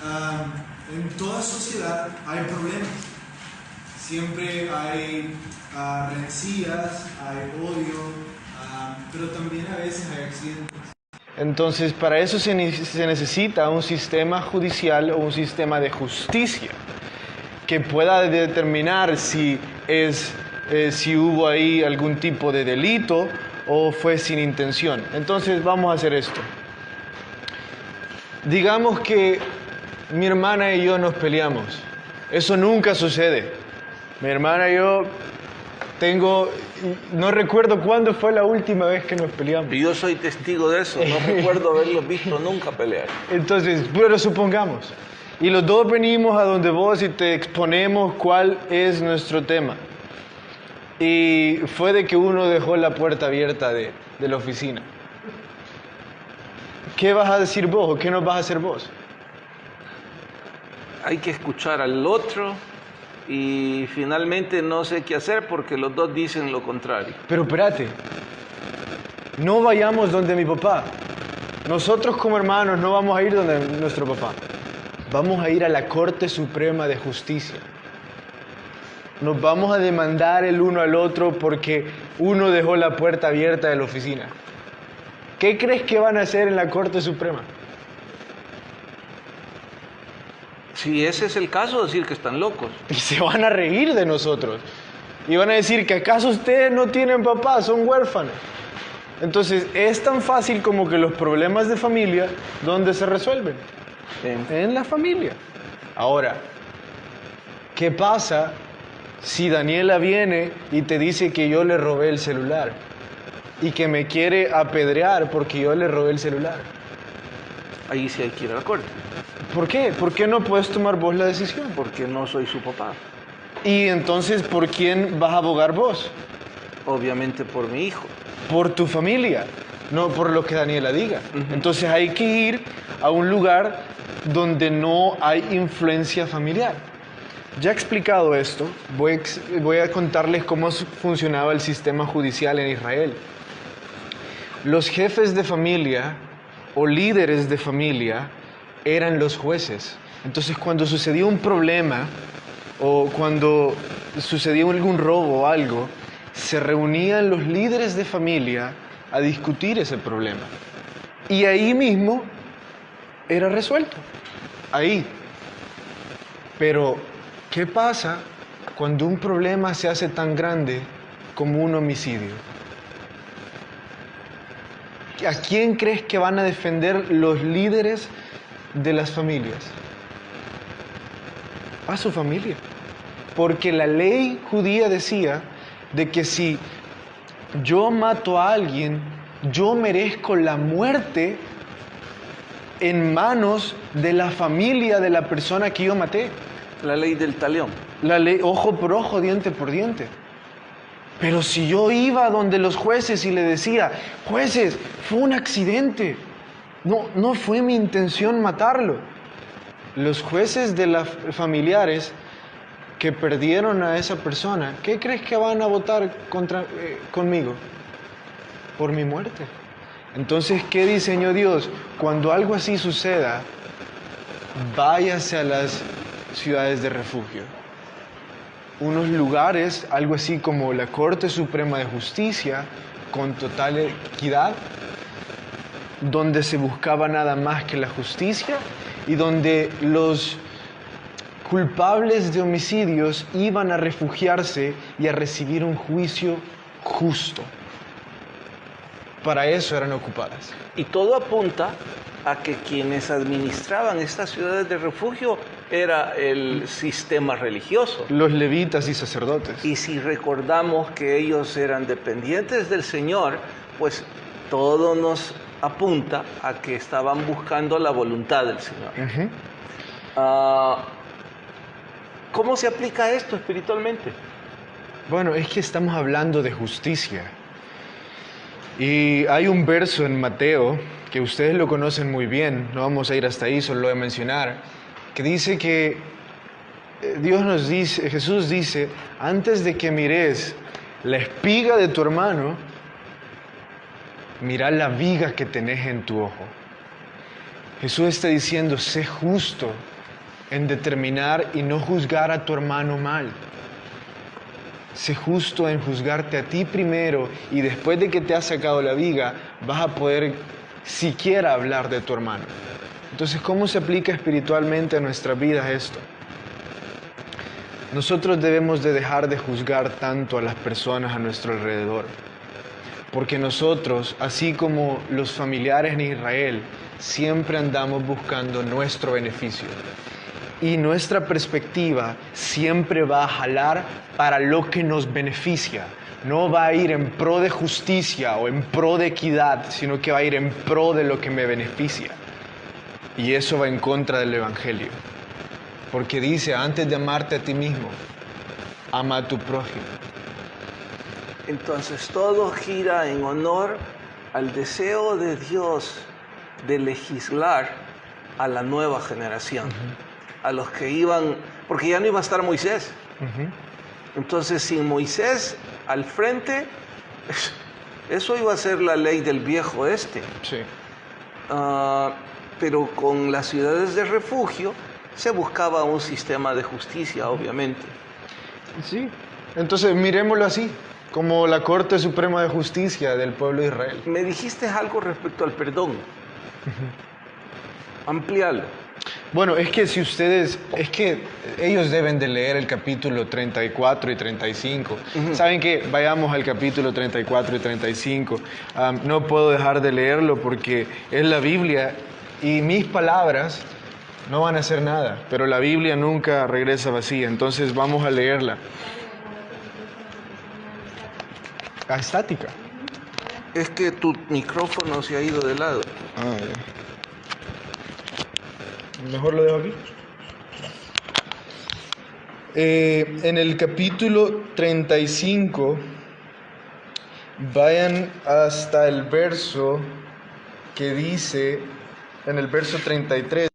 Ah, en toda sociedad hay problemas. Siempre hay rencillas, hay odio, pero también a veces hay accidentes. Entonces, para eso se necesita un sistema judicial o un sistema de justicia que pueda determinar si hubo ahí algún tipo de delito o fue sin intención. Entonces, vamos a hacer esto. Digamos que mi hermana y yo nos peleamos. Eso nunca sucede. Mi hermana y yo no recuerdo cuándo fue la última vez que nos peleamos. Y yo soy testigo de eso, no recuerdo haberlos visto nunca pelear. Entonces, pero supongamos, y los dos venimos a donde vos y te exponemos cuál es nuestro tema. Y fue de que uno dejó la puerta abierta de la oficina. ¿Qué vas a decir vos o qué nos vas a hacer vos? Hay que escuchar al otro y finalmente no sé qué hacer porque los dos dicen lo contrario. Pero espérate, no vayamos donde mi papá. Nosotros como hermanos no vamos a ir donde nuestro papá. Vamos a ir a la Corte Suprema de Justicia. Nos vamos a demandar el uno al otro porque uno dejó la puerta abierta de la oficina. ¿Qué crees que van a hacer en la Corte Suprema? Si ese es el caso, decir que están locos. Y se van a reír de nosotros. Y van a decir que acaso ustedes no tienen papá, son huérfanos. Entonces, es tan fácil como que los problemas de familia, ¿dónde se resuelven? En la familia. Ahora, ¿qué pasa si Daniela viene y te dice que yo le robé el celular? Y que me quiere apedrear porque yo le robé el celular. Ahí sí hay que ir a la corte. ¿Por qué? ¿Por qué no puedes tomar vos la decisión? Porque no soy su papá. Y entonces, ¿por quién vas a abogar vos? Obviamente por mi hijo. Por tu familia, no por lo que Daniela diga. Entonces hay que ir a un lugar donde no hay influencia familiar. Ya explicado esto, voy a contarles cómo funcionaba el sistema judicial en Israel. Los jefes de familia o líderes de familia eran los jueces. Entonces, cuando sucedía un problema o cuando sucedía algún robo o algo, se reunían los líderes de familia a discutir ese problema. Y ahí mismo era resuelto. Ahí. Pero, ¿qué pasa cuando un problema se hace tan grande como un homicidio? ¿A quién crees que van a defender los líderes de las familias? A su familia. Porque la ley judía decía de que si yo mato a alguien, yo merezco la muerte en manos de la familia de la persona que yo maté. La ley del talión. La ley ojo por ojo, diente por diente. Pero si yo iba donde los jueces y le decía, jueces, fue un accidente, no fue mi intención matarlo. Los jueces de los familiares que perdieron a esa persona, ¿qué crees que van a votar conmigo? Por mi muerte. Entonces, ¿qué diseñó Dios? Cuando algo así suceda, váyase a las ciudades de refugio. Unos lugares, algo así como la Corte Suprema de Justicia, con total equidad, donde se buscaba nada más que la justicia y donde los culpables de homicidios iban a refugiarse y a recibir un juicio justo. Para eso eran ocupadas. Y todo apunta a que quienes administraban estas ciudades de refugio era el sistema religioso. Los levitas y sacerdotes. Y si recordamos que ellos eran dependientes del Señor, pues todo nos apunta a que estaban buscando la voluntad del Señor. ¿Cómo se aplica esto espiritualmente? Bueno, es que estamos hablando de justicia. Y hay un verso en Mateo, que ustedes lo conocen muy bien, no vamos a ir hasta ahí, solo lo voy a mencionar, que dice que Jesús dice, antes de que mires la espiga de tu hermano, mira la viga que tenés en tu ojo. Jesús está diciendo, sé justo en determinar y no juzgar a tu hermano mal. Sé justo en juzgarte a ti primero y después de que te has sacado la viga, vas a poder siquiera hablar de tu hermano. Entonces, ¿cómo se aplica espiritualmente a nuestras vidas esto? Nosotros debemos de dejar de juzgar tanto a las personas a nuestro alrededor, porque nosotros, así como los familiares en Israel, siempre andamos buscando nuestro beneficio. Y nuestra perspectiva siempre va a jalar para lo que nos beneficia. No va a ir en pro de justicia o en pro de equidad, sino que va a ir en pro de lo que me beneficia. Y eso va en contra del Evangelio. Porque dice, antes de amarte a ti mismo, ama a tu prójimo. Entonces todo gira en honor al deseo de Dios de legislar a la nueva generación, a los que iban, porque ya no iba a estar Moisés. Entonces sin Moisés al frente, eso iba a ser la ley del viejo oeste. Sí. Pero con las ciudades de refugio se buscaba un sistema de justicia, obviamente. Sí. Entonces miremoslo así, como la Corte Suprema de Justicia del pueblo de Israel. Me dijiste algo respecto al perdón. Amplíalo. Bueno, es que ellos deben de leer el capítulo 34 y 35. ¿Saben qué? Vayamos al capítulo 34 y 35. No puedo dejar de leerlo porque es la Biblia y mis palabras no van a hacer nada, pero la Biblia nunca regresa vacía, entonces vamos a leerla. Estática. Es que tu micrófono se ha ido de lado. Ya. Mejor lo dejo aquí. En el capítulo 35, vayan hasta el verso que dice, en el verso 33,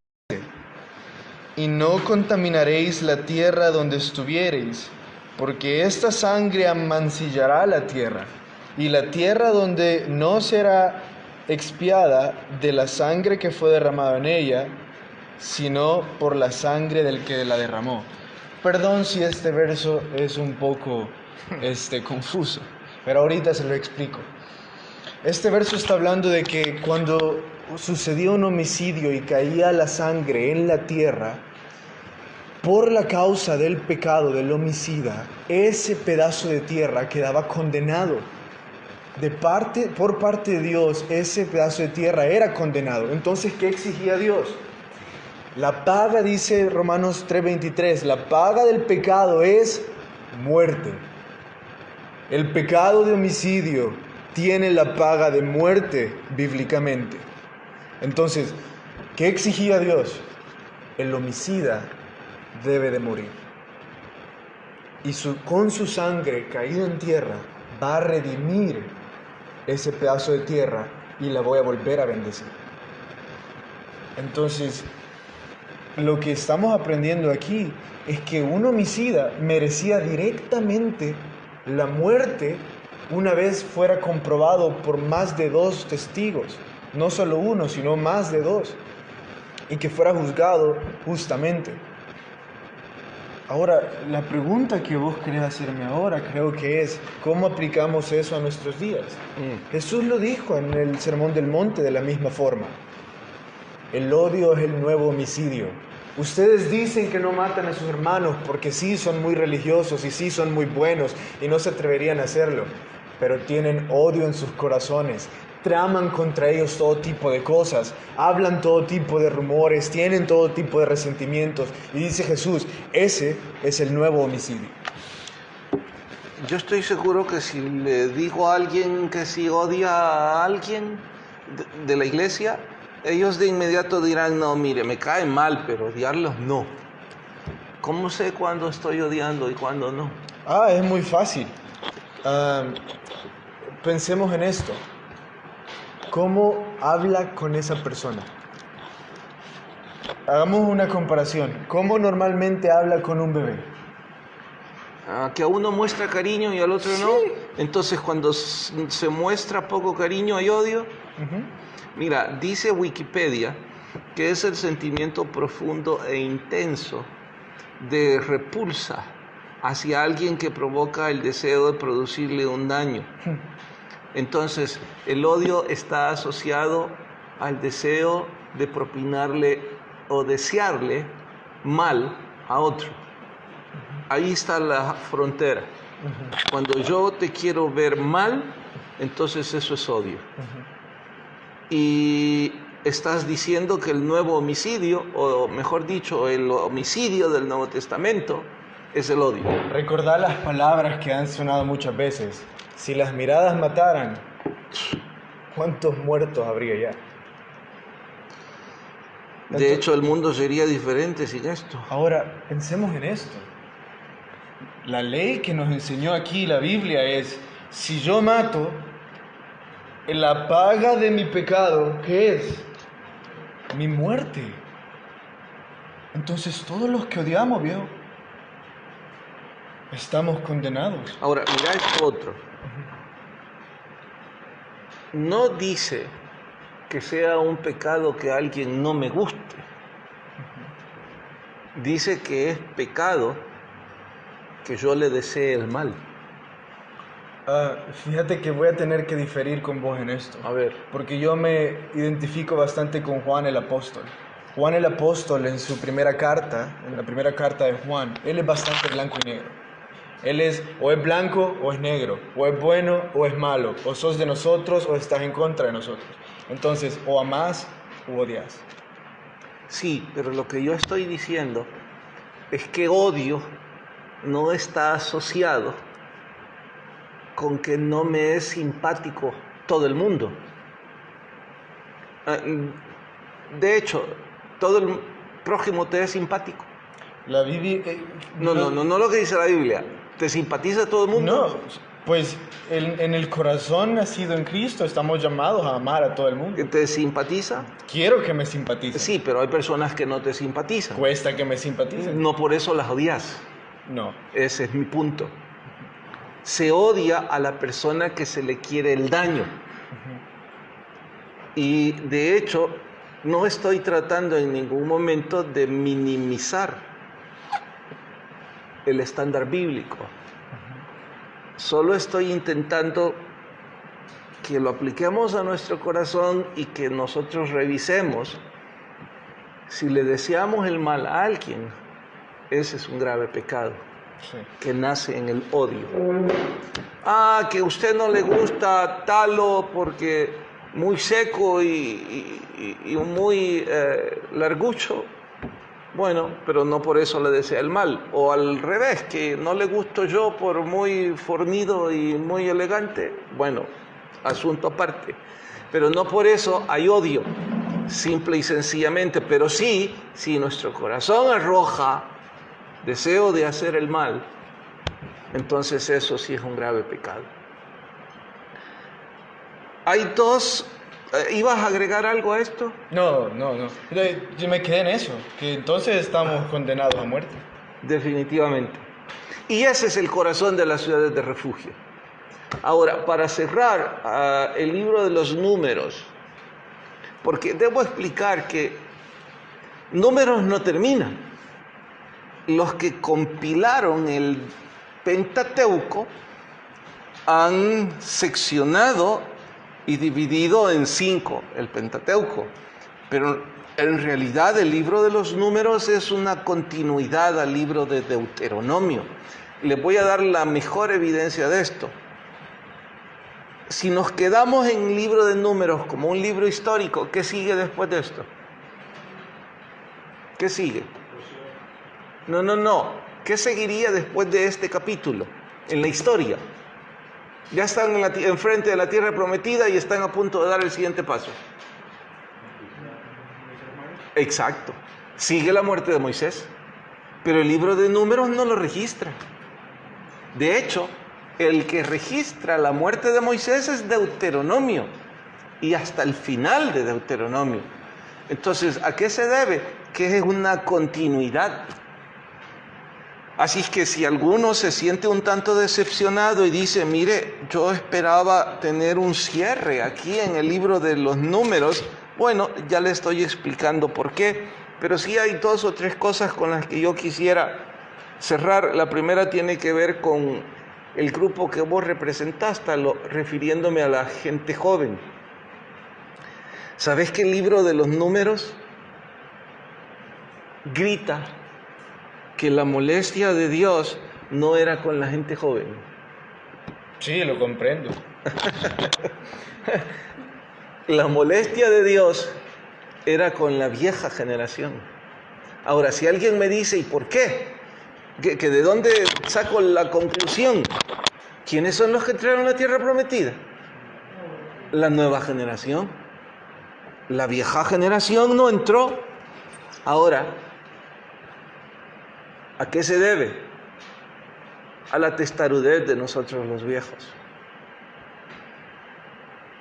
y no contaminaréis la tierra donde estuviereis, porque esta sangre amancillará la tierra, y la tierra donde no será expiada de la sangre que fue derramada en ella, sino por la sangre del que la derramó. Perdón si este verso es un poco confuso, pero ahorita se lo explico. Este verso está hablando de que cuando sucedía un homicidio y caía la sangre en la tierra, por la causa del pecado del homicida, ese pedazo de tierra quedaba condenado. Por parte de Dios, ese pedazo de tierra era condenado. Entonces, ¿qué exigía Dios? La paga, dice Romanos 3:23, la paga del pecado es muerte. El pecado de homicidio tiene la paga de muerte bíblicamente. Entonces, ¿qué exigía Dios? El homicida debe de morir. Y con su sangre caída en tierra va a redimir ese pedazo de tierra y la voy a volver a bendecir. Entonces, lo que estamos aprendiendo aquí es que un homicida merecía directamente la muerte una vez fuera comprobado por más de 2 testigos, no solo uno, sino más de 2, y que fuera juzgado justamente. Ahora, la pregunta que vos querés hacerme ahora creo que es, ¿cómo aplicamos eso a nuestros días? Jesús lo dijo en el Sermón del Monte de la misma forma. El odio es el nuevo homicidio. Ustedes dicen que no matan a sus hermanos porque sí son muy religiosos y sí son muy buenos y no se atreverían a hacerlo, pero tienen odio en sus corazones. Traman contra ellos todo tipo de cosas, hablan todo tipo de rumores, tienen todo tipo de resentimientos. Y dice Jesús, ese es el nuevo homicidio. Yo estoy seguro que si le digo a alguien que si odia a alguien de la iglesia, ellos de inmediato dirán, no, mire, me cae mal, pero odiarlos no. ¿Cómo sé cuándo estoy odiando y cuándo no? Es muy fácil. Pensemos en esto. ¿Cómo habla con esa persona? Hagamos una comparación. ¿Cómo normalmente habla con un bebé? Que a uno muestra cariño y al otro no. Entonces, cuando se muestra poco cariño y odio, mira, dice Wikipedia que es el sentimiento profundo e intenso de repulsa hacia alguien que provoca el deseo de producirle un daño. Entonces, el odio está asociado al deseo de propinarle o desearle mal a otro. Ahí está la frontera. Cuando yo te quiero ver mal, entonces eso es odio. Y estás diciendo que el nuevo homicidio, o mejor dicho, el homicidio del Nuevo Testamento, es el odio. Recordar las palabras que han sonado muchas veces. Si las miradas mataran, ¿cuántos muertos habría ya? De hecho, el mundo sería diferente sin esto. Ahora, pensemos en esto. La ley que nos enseñó aquí la Biblia es, si yo mato, la paga de mi pecado, ¿qué es? Mi muerte. Entonces, todos los que odiamos, viejo, estamos condenados. Ahora, mira esto otro. No dice que sea un pecado que a alguien no me guste. Dice que es pecado que yo le desee el mal. Fíjate que voy a tener que diferir con vos en esto. A ver. Porque yo me identifico bastante con Juan el apóstol. Juan el apóstol en su primera carta, en la primera carta de Juan, él es bastante blanco y negro. Él es o es blanco o es negro, o es bueno o es malo, o sos de nosotros o estás en contra de nosotros. Entonces, o amás o odias. Sí, pero lo que yo estoy diciendo es que odio no está asociado con que no me es simpático todo el mundo. De hecho, todo el prójimo te es simpático. La Biblia... No lo que dice la Biblia. ¿Te simpatiza todo el mundo? No, pues en el corazón nacido en Cristo estamos llamados a amar a todo el mundo. ¿Te simpatiza? Quiero que me simpaticen. Sí, pero hay personas que no te simpatizan. Cuesta que me simpaticen. No por eso las odias. No. Ese es mi punto. Se odia a la persona que se le quiere el daño. Y de hecho, no estoy tratando en ningún momento de minimizar el estándar bíblico. Solo estoy intentando que lo apliquemos a nuestro corazón y que nosotros revisemos si le deseamos el mal a alguien. Ese es un grave pecado. Sí. Que nace en el odio. Que a usted no le gusta talo porque muy seco y muy largucho. Bueno, pero no por eso le desea el mal. O al revés, que no le gusto yo por muy fornido y muy elegante. Bueno, asunto aparte. Pero no por eso hay odio, simple y sencillamente. Pero sí, si nuestro corazón arroja deseo de hacer el mal, entonces eso sí es un grave pecado. Hay dos... ¿Ibas a agregar algo a esto? No. Yo me quedé en eso, que entonces estamos condenados a muerte. Definitivamente. Y ese es el corazón de las ciudades de refugio. Ahora, para cerrar el libro de los Números, porque debo explicar que Números no termina. Los que compilaron el Pentateuco han seccionado y dividido en 5 el Pentateuco, pero en realidad el libro de los Números es una continuidad al libro de Deuteronomio. Les voy a dar la mejor evidencia de esto. Si nos quedamos en el libro de Números como un libro histórico, ¿qué sigue después de esto? ¿Qué sigue? No. ¿Qué seguiría después de este capítulo en la historia? Ya están enfrente de la tierra prometida y están a punto de dar el siguiente paso. Exacto. Sigue la muerte de Moisés, pero el libro de Números no lo registra. De hecho, el que registra la muerte de Moisés es Deuteronomio, y hasta el final de Deuteronomio. Entonces, ¿a qué se debe? Que es una continuidad. Así es que si alguno se siente un tanto decepcionado y dice, mire, yo esperaba tener un cierre aquí en el libro de los Números, Bueno, ya le estoy explicando por qué, pero sí hay 2 o 3 cosas con las que yo quisiera cerrar. La primera tiene que ver con el grupo que vos representaste, refiriéndome a la gente joven. ¿Sabés que el libro de los Números grita que la molestia de Dios no era con la gente joven? Sí, lo comprendo. La molestia de Dios era con la vieja generación. Ahora, si alguien me dice, ¿y por qué? ¿Que de dónde saco la conclusión? ¿Quiénes son los que entraron a la tierra prometida? La nueva generación. La vieja generación no entró. Ahora, ¿a qué se debe? A la testarudez de nosotros los viejos.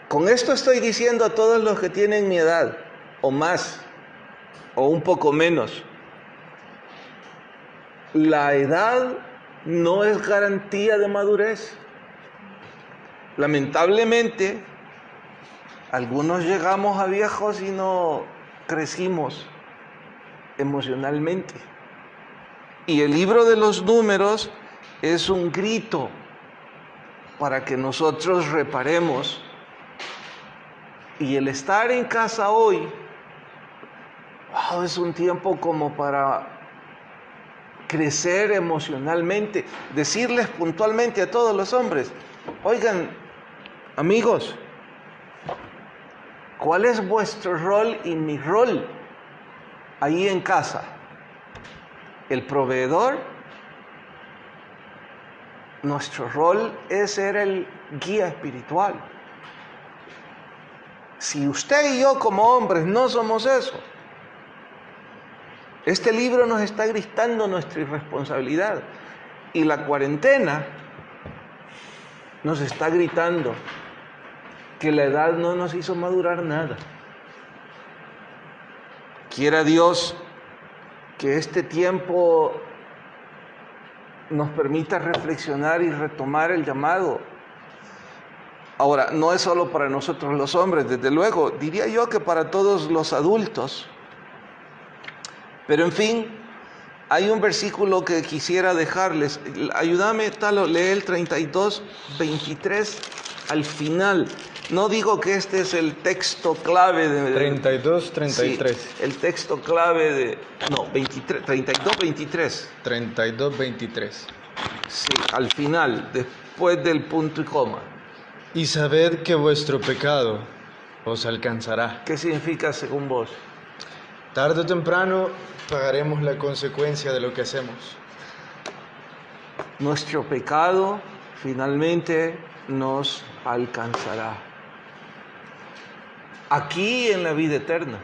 Con esto estoy diciendo a todos los que tienen mi edad, o más, o un poco menos. La edad no es garantía de madurez. Lamentablemente, algunos llegamos a viejos y no crecimos emocionalmente. Y el libro de los Números es un grito para que nosotros reparemos. Y el estar en casa hoy es un tiempo como para crecer emocionalmente. Decirles puntualmente a todos los hombres, oigan, amigos, ¿cuál es vuestro rol y mi rol ahí en casa? ¿El proveedor? Nuestro rol es ser el guía espiritual. Si usted y yo como hombres no somos eso, este libro nos está gritando nuestra irresponsabilidad. Y la cuarentena nos está gritando que la edad no nos hizo madurar nada. Quiera Dios que este tiempo nos permita reflexionar y retomar el llamado. Ahora, no es solo para nosotros los hombres, desde luego, diría yo que para todos los adultos. Pero en fin, hay un versículo que quisiera dejarles. Ayúdame, Talo, lee el 32, 23 al final. No digo que este es el texto clave de... 32, 33. Sí, el texto clave de... No, 23, 32, 23. 32, 23. Sí, al final, después del punto y coma. Y sabed que vuestro pecado os alcanzará. ¿Qué significa según vos? Tarde o temprano pagaremos la consecuencia de lo que hacemos. Nuestro pecado finalmente nos alcanzará. Aquí en la vida eterna.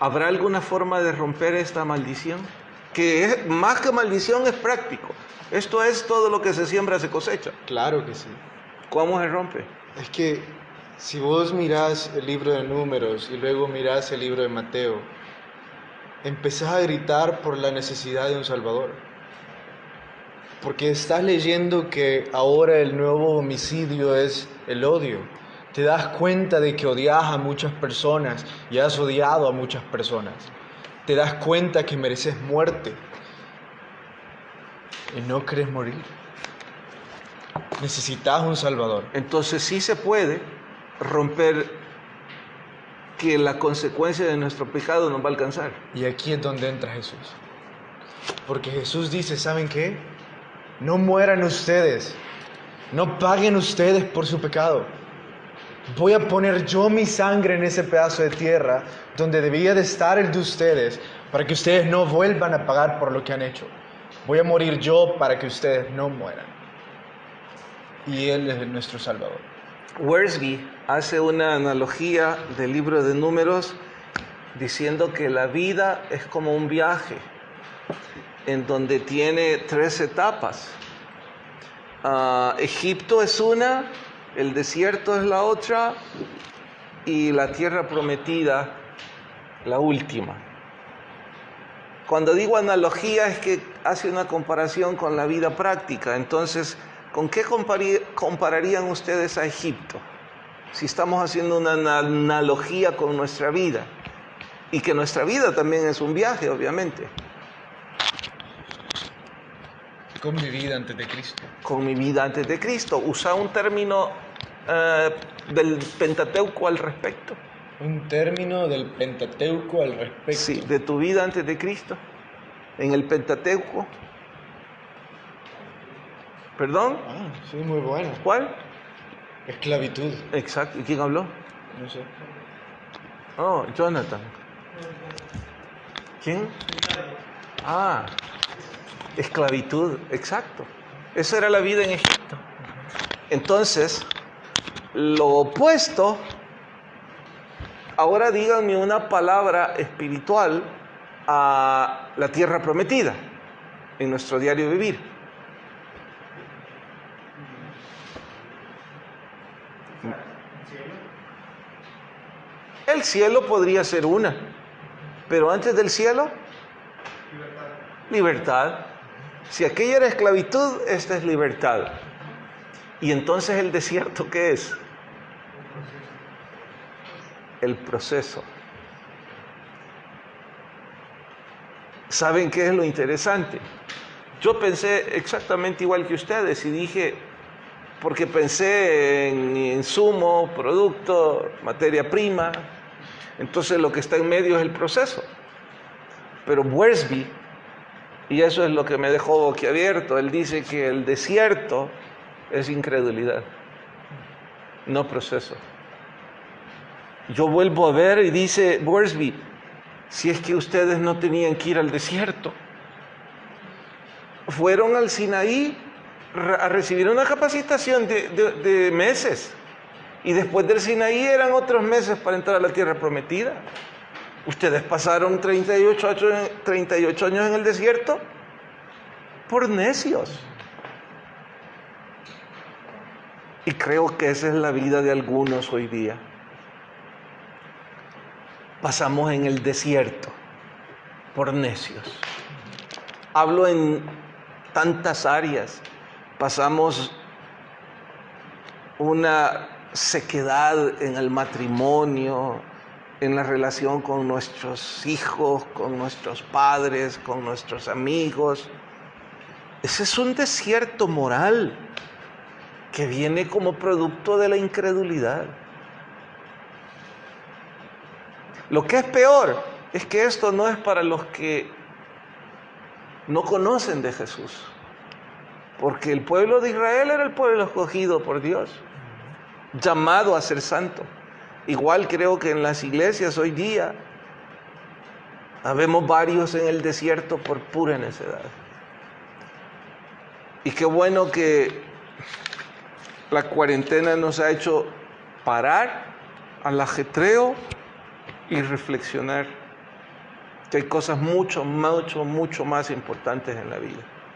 ¿Habrá alguna forma de romper esta maldición? Que es, más que maldición, es práctico. Esto es todo lo que se siembra, se cosecha. Claro que sí. ¿Cómo se rompe? Es que si vos mirás el libro de Números y luego mirás el libro de Mateo, empezás a gritar por la necesidad de un Salvador. Porque estás leyendo que ahora el nuevo homicidio es el odio. Te das cuenta de que odias a muchas personas y has odiado a muchas personas. Te das cuenta que mereces muerte y no querés morir. Necesitas un Salvador. Entonces sí se puede romper que la consecuencia de nuestro pecado nos va a alcanzar. Y aquí es donde entra Jesús. Porque Jesús dice, ¿saben qué? No mueran ustedes. No paguen ustedes por su pecado. Voy a poner yo mi sangre en ese pedazo de tierra donde debía de estar el de ustedes para que ustedes no vuelvan a pagar por lo que han hecho. Voy a morir yo para que ustedes no mueran. Y Él es nuestro Salvador. Wiersbe hace una analogía del libro de Números diciendo que la vida es como un viaje en donde tiene 3 etapas. Egipto es una, el desierto es la otra y la tierra prometida la última. Cuando digo analogía es que hace una comparación con la vida práctica. Entonces, ¿con qué compararían ustedes a Egipto? si estamos haciendo una analogía con nuestra vida, y que nuestra vida también es un viaje, obviamente. Con mi vida antes de Cristo. Con mi vida antes de Cristo. Usa un término del Pentateuco al respecto. Un término del Pentateuco al respecto. Sí, de tu vida antes de Cristo. En el Pentateuco. ¿Perdón? Ah, sí, muy bueno. ¿Cuál? Esclavitud. Exacto. ¿Y quién habló? No sé. Oh, Jonathan. ¿Quién? Ah, esclavitud, exacto. Esa era la vida en Egipto. Entonces, lo opuesto, ahora díganme una palabra espiritual a la tierra prometida en nuestro diario vivir. El cielo podría ser una, pero antes del cielo, libertad. Si aquella era esclavitud, esta es libertad. Y entonces el desierto, ¿qué es? El proceso. ¿Saben qué es lo interesante? Yo pensé exactamente igual que ustedes y dije, porque pensé en insumo, producto, materia prima, entonces lo que está en medio es el proceso. Pero Wiersbe, y eso es lo que me dejó boquiabierto, él dice que el desierto es incredulidad, no proceso. Yo vuelvo a ver y dice Wiersbe, si es que ustedes no tenían que ir al desierto, fueron al Sinaí a recibir una capacitación de meses, y después del Sinaí eran otros meses para entrar a la tierra prometida. Ustedes pasaron 38 años en el desierto por necios. Y creo que esa es la vida de algunos hoy día. Pasamos en el desierto por necios. Hablo en tantas áreas. Pasamos una sequedad en el matrimonio, en la relación con nuestros hijos, con nuestros padres, con nuestros amigos. Ese es un desierto moral que viene como producto de la incredulidad. Lo que es peor es que esto no es para los que no conocen de Jesús, porque el pueblo de Israel era el pueblo escogido por Dios, llamado a ser santo. Igual creo que en las iglesias hoy día habemos varios en el desierto por pura necedad. Y qué bueno que la cuarentena nos ha hecho parar al ajetreo y reflexionar que hay cosas mucho más importantes en la vida.